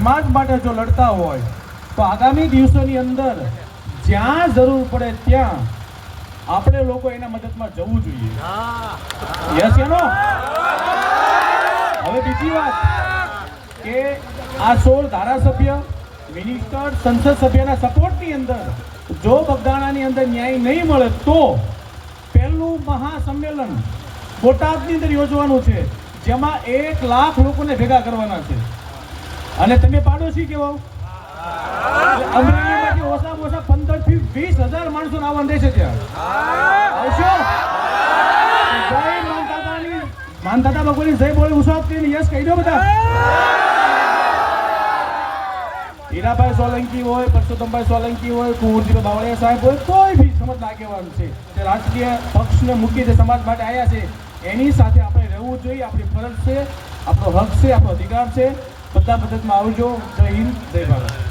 સમાજ માટે જો લડતા હોય તો આગામી દિવસોની અંદર જ્યાં જરૂર પડે ત્યાં આપણે લોકો એના મદદમાં જવું જોઈએ. યસ યા નો? હવે બીજી વાત કે આ 16 ધારાસભ્ય, મિનિસ્ટર, સંસદ સભ્યના સપોર્ટની અંદર જો બગદાણાની અંદર ન્યાય નહીં મળે તો પહેલું મહાસંમેલન બોટાદની અંદર યોજવાનું છે, જેમાં 1 લાખ લોકોને ભેગા કરવાના છે. અને તમે પાડોશી કેવો? અમરેલીમાંથી ઓછામાં ઓછા 15 થી 20,000 માણસોને આવવાનું રહેશે. ત્યાં આવશો? જય માનદાતા ભગવાનની જય બોલી ઉત્સાહ કરીને યસ કહી દો બધા. હીરાભાઈ સોલંકી હોય, પરસોત્તમભાઈ સોલંકી હોય, કુંવરજીભાઈ બાવળિયા સાહેબ હોય, કોઈ બી સમાજના આગેવાન છે તે રાજકીય પક્ષને મૂકી જે સમાજ માટે આવ્યા છે એની સાથે આપણે રહેવું જોઈએ. આપણી ફરજ છે, આપણો હક છે, આપણો અધિકાર છે. બધા મદદમાં આવજો. જય હિન્દ, જય ભારત.